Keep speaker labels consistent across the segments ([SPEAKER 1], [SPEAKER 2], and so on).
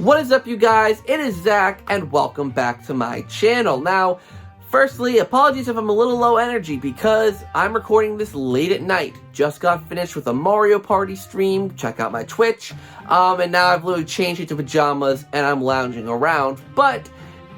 [SPEAKER 1] What is up, you guys? It is Zach, and welcome back to my channel. Now, firstly, apologies if I'm a little low energy because I'm recording this late at night. Just got finished with a Mario Party stream. Check out my Twitch. And now I've literally changed into pajamas and I'm lounging around. But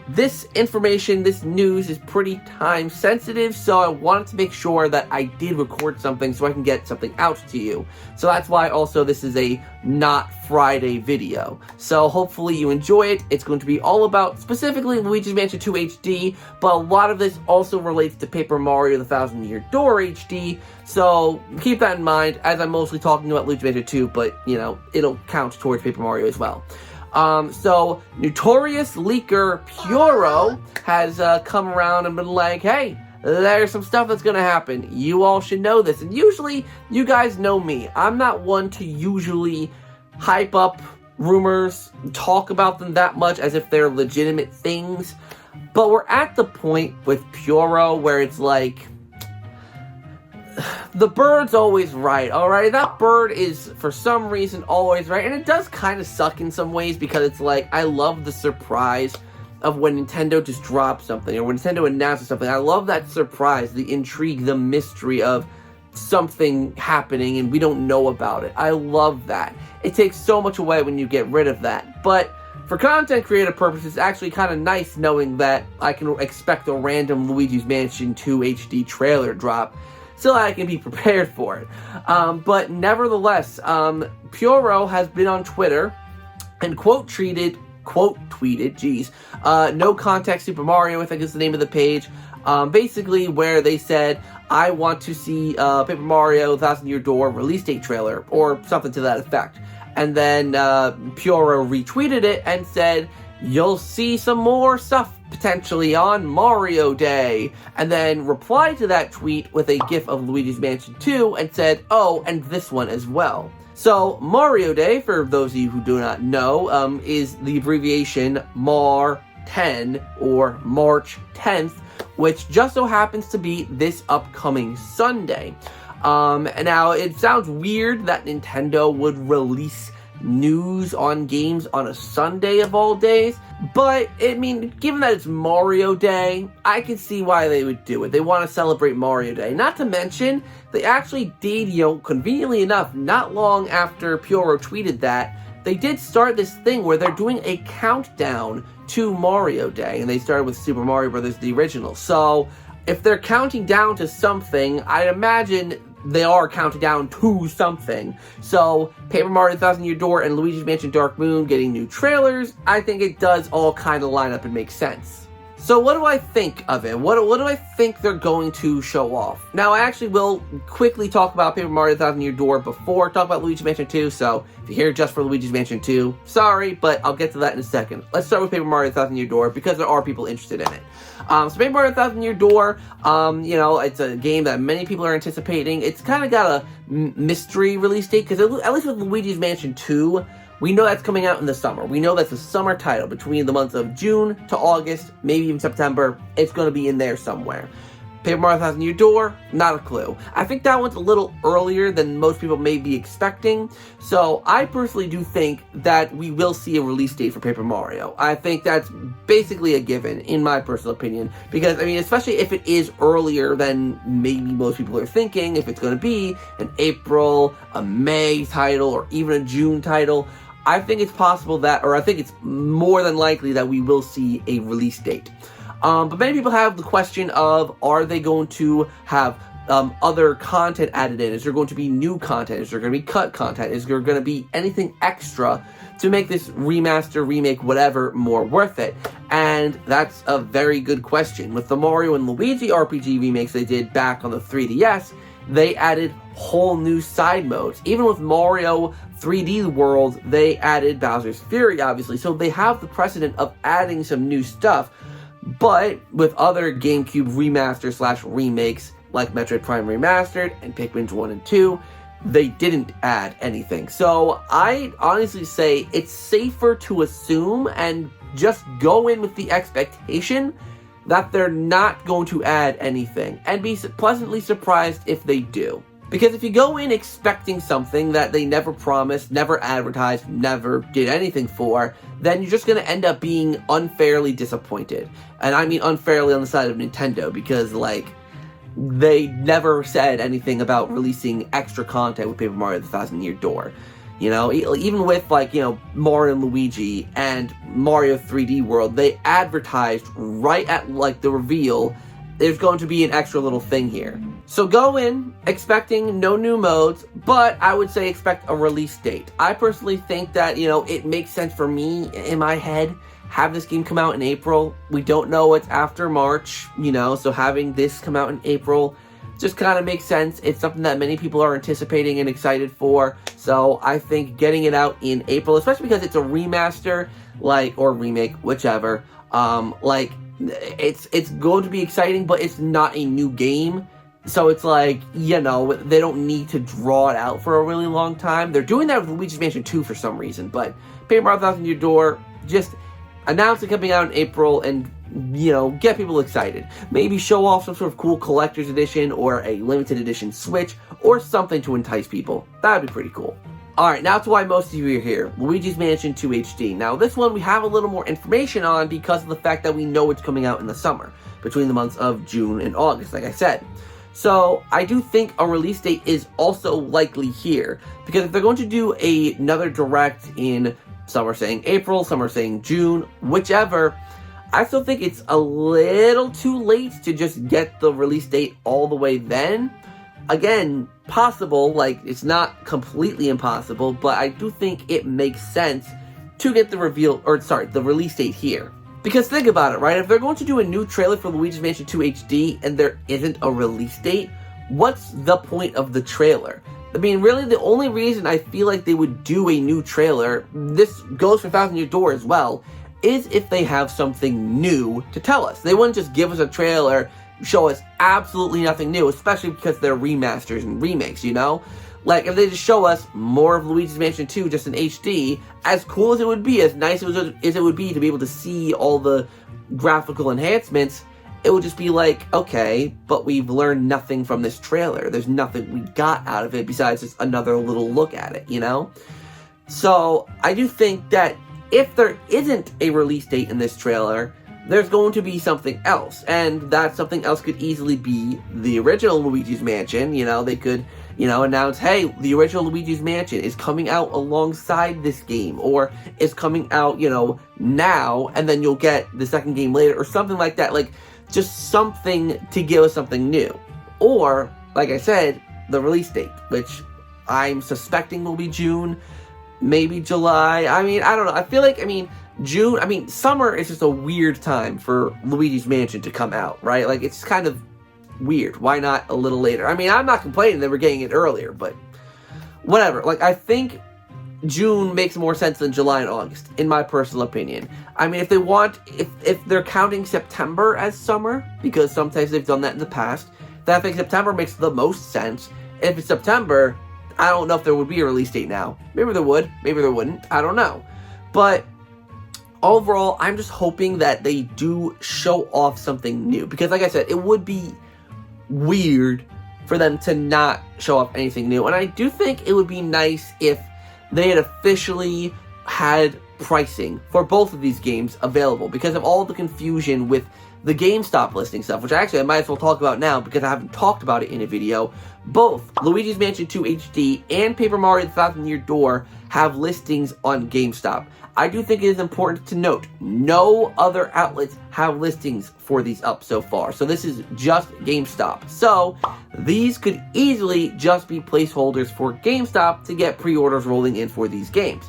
[SPEAKER 1] this information, this news is pretty time sensitive, so I wanted to make sure that I did record something so I can get something out to you. So that's why also this is a not Friday video. So hopefully you enjoy it. It's going to be all about specifically Luigi's Mansion 2 HD, but a lot of this also relates to Paper Mario The Thousand Year Door HD. So keep that in mind as I'm mostly talking about Luigi's Mansion 2, but you know, it'll count towards Paper Mario as well. So notorious leaker Pyoro has come around and been like, hey, there's some stuff that's gonna happen. You all should know this. And usually, you guys know me. I'm not one to usually hype up rumors, talk about them that much as if they're legitimate things. But we're at the point with Pyoro where it's like, the bird's always right, alright? That bird is, for some reason, always right. And it does kind of suck in some ways because it's like, I love the surprise of when Nintendo just drops something or when Nintendo announces something. I love that surprise, the intrigue, the mystery of something happening and we don't know about it. I love that. It takes so much away when you get rid of that. But for content creative purposes, it's actually kind of nice knowing that I can expect a random Luigi's Mansion 2 HD trailer drop so I can be prepared for it. But nevertheless, Pyoro has been on Twitter and quote tweeted, no context Super Mario, I think is the name of the page, basically where they said, I want to see Paper Mario Thousand Year Door release date trailer, or something to that effect. And then Pyoro retweeted it and said, you'll see some more stuff potentially on Mario Day, and then replied to that tweet with a gif of Luigi's Mansion 2 and said, oh, and this one as well. So Mario Day, for those of you who do not know, is the abbreviation MAR-10, or March 10th, which just so happens to be this upcoming Sunday. And now it sounds weird that Nintendo would release news on games on a Sunday of all days, but I mean, given that it's Mario Day, I can see why they would do it. They want to celebrate Mario Day. Not to mention, they actually did, conveniently enough, not long after Pyoro tweeted that, they did start this thing where they're doing a countdown to Mario Day, and they started with Super Mario Bros. The original. So, if they're counting down to something, I'd imagine they are counting down to something. So, Paper Mario The Thousand Year Door and Luigi's Mansion Dark Moon getting new trailers, I think it does all kind of line up and make sense. So what do I think of it? What do I think they're going to show off? Now, I actually will quickly talk about Paper Mario The Thousand Year Door before I talk about Luigi's Mansion 2, so if you're here just for Luigi's Mansion 2, sorry, but I'll get to that in a second. Let's start with Paper Mario The Thousand Year Door, because there are people interested in it. So Paper Mario The Thousand Year Door, it's a game that many people are anticipating. It's kind of got a mystery release date, because at least with Luigi's Mansion 2, we know that's coming out in the summer. We know that's a summer title between the months of June to August, maybe even September. It's going to be in there somewhere. Paper Mario Thousand Year Door, not a clue. I think that one's a little earlier than most people may be expecting. So I personally do think that we will see a release date for Paper Mario. I think that's basically a given, in my personal opinion. Because, I mean, especially if it is earlier than maybe most people are thinking, if it's going to be an April, a May title, or even a June title, I think it's possible that, or I think it's more than likely that we will see a release date. But many people have the question of, are they going to have other content added in? Is there going to be new content? Is there going to be cut content? Is there going to be anything extra to make this remaster, remake, whatever, more worth it? And that's a very good question. With the Mario and Luigi RPG remakes they did back on the 3DS, they added whole new side modes. Even with Mario 3D World, they added Bowser's Fury, obviously. So they have the precedent of adding some new stuff. But with other GameCube remaster/remakes like Metroid Prime Remastered and Pikmin 1 and 2, they didn't add anything. So I honestly say it's safer to assume and just go in with the expectation that they're not going to add anything, and be pleasantly surprised if they do. Because if you go in expecting something that they never promised, never advertised, never did anything for, then you're just going to end up being unfairly disappointed. And I mean unfairly on the side of Nintendo, because, like, they never said anything about releasing extra content with Paper Mario the Thousand Year Door. You know, even with, like, you know, Mario and Luigi and Mario 3D World, they advertised right at, like, the reveal, there's going to be an extra little thing here. So go in expecting no new modes, but I would say expect a release date. I personally think that, you know, it makes sense for me in my head, have this game come out in April. We don't know what's after March, you know, so having this come out in April just kind of makes sense. It's something that many people are anticipating and excited for. So I think getting it out in April, especially because it's a remaster, like, or remake, whichever, like, it's going to be exciting, but it's not a new game. So it's like, you know, they don't need to draw it out for a really long time. They're doing that with Luigi's Mansion 2 for some reason, but Paper Mario Thousand Year Door, just announce it coming out in April and, you know, get people excited. Maybe show off some sort of cool collector's edition or a limited edition Switch or something to entice people. That'd be pretty cool. Alright, now to why most of you are here. Luigi's Mansion 2 HD. Now, this one we have a little more information on because of the fact that we know it's coming out in the summer, between the months of June and August, like I said. So, I do think a release date is also likely here, because if they're going to do another direct in, some are saying April, some are saying June, whichever, I still think it's a little too late to just get the release date all the way then. Again, possible, like, it's not completely impossible, but I do think it makes sense to get the release date here. Because think about it, right? If they're going to do a new trailer for Luigi's Mansion 2 HD and there isn't a release date, what's the point of the trailer? I mean, really, the only reason I feel like they would do a new trailer, this goes for Thousand Year Door as well, is if they have something new to tell us. They wouldn't just give us a trailer, show us absolutely nothing new, especially because they're remasters and remakes, you know? Like, if they just show us more of Luigi's Mansion 2 just in HD, as cool as it would be, as nice as it would be to be able to see all the graphical enhancements, it would just be like, okay, but we've learned nothing from this trailer. There's nothing we got out of it besides just another little look at it, you know? So, I do think that if there isn't a release date in this trailer, there's going to be something else, and that something else could easily be the original Luigi's Mansion. You know, they could, you know, announce, hey, the original Luigi's Mansion is coming out alongside this game, or is coming out, you know, now, and then you'll get the second game later, or something like that. Like, just something to give us something new. Or, like I said, the release date, which I'm suspecting will be June, maybe July. I mean, I don't know. I feel like, June, summer is just a weird time for Luigi's Mansion to come out, right? Like, it's kind of weird. Why not a little later? I mean, I'm not complaining that we're getting it earlier, but whatever. Like, I think June makes more sense than July and August, in my personal opinion. I mean, if they want, if they're counting September as summer, because sometimes they've done that in the past, then I think September makes the most sense. If it's September, I don't know if there would be a release date now. Maybe there would, maybe there wouldn't. I don't know. But overall, I'm just hoping that they do show off something new. Because like I said, it would be weird for them to not show off anything new. And I do think it would be nice if they had officially had pricing for both of these games available. Because of all the confusion with the GameStop listing stuff, which actually I might as well talk about now because I haven't talked about it in a video. Both Luigi's Mansion 2 HD and Paper Mario the Thousand Year Door have listings on GameStop. I do think it is important to note, no other outlets have listings for these up so far. So this is just GameStop. So these could easily just be placeholders for GameStop to get pre-orders rolling in for these games.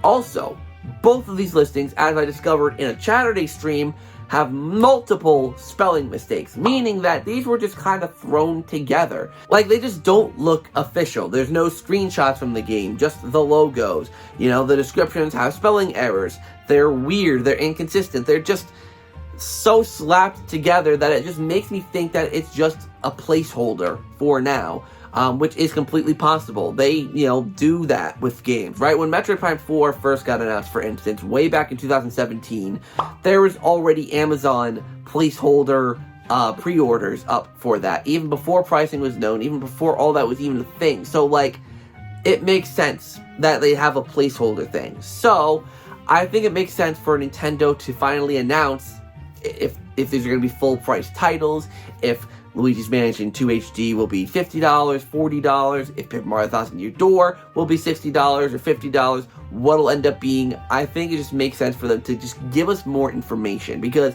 [SPEAKER 1] Also, both of these listings, as I discovered in a Saturday stream, have multiple spelling mistakes, meaning that these were just kind of thrown together. Like, they just don't look official. There's no screenshots from the game, just the logos. You know, the descriptions have spelling errors. They're weird, they're inconsistent, they're just so slapped together that it just makes me think that it's just a placeholder for now. Which is completely possible. They, you know, do that with games, right? When Metroid Prime 4 first got announced, for instance, way back in 2017, there was already Amazon placeholder pre-orders up for that, even before pricing was known, even before all that was even a thing. So, like, it makes sense that they have a placeholder thing. So, I think it makes sense for Nintendo to finally announce if these are going to be full-price titles, if Luigi's Mansion 2 HD will be $50, $40, if Paper Mario Thousand Year Door will be $60 or $50, what'll end up being. I think it just makes sense for them to just give us more information, because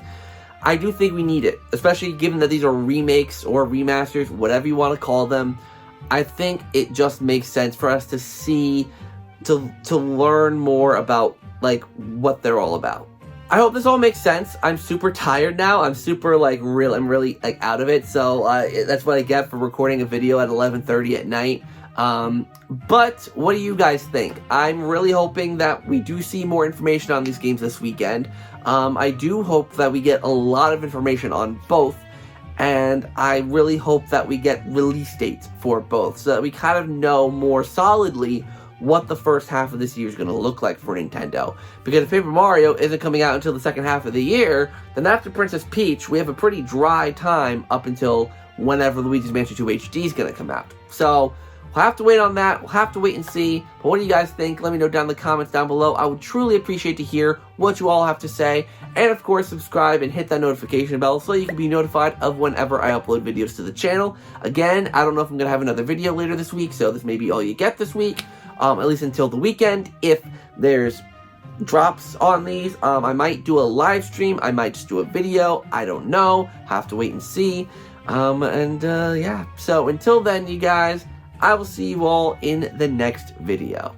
[SPEAKER 1] I do think we need it, especially given that these are remakes or remasters, whatever you want to call them. I think it just makes sense for us to see, to learn more about, like, what they're all about. I hope this all makes sense. I'm super tired now. I'm super, like, I'm really, like, out of it. So, that's what I get for recording a video at 11:30 at night. But what do you guys think? I'm really hoping that we do see more information on these games this weekend. I do hope that we get a lot of information on both. And I really hope that we get release dates for both, so that we kind of know more solidly what the first half of this year is going to look like for Nintendo. Because if Paper Mario isn't coming out until the second half of the year, then after Princess Peach, we have a pretty dry time up until whenever Luigi's Mansion 2 HD is going to come out. So, we'll have to wait on that. We'll have to wait and see. But what do you guys think? Let me know down in the comments down below. I would truly appreciate to hear what you all have to say. And of course, subscribe and hit that notification bell so you can be notified of whenever I upload videos to the channel. Again, I don't know if I'm going to have another video later this week, so this may be all you get this week. At least until the weekend. If there's drops on these, I might do a live stream. I might just do a video. I don't know. Have to wait and see. Yeah. So until then, you guys, I will see you all in the next video.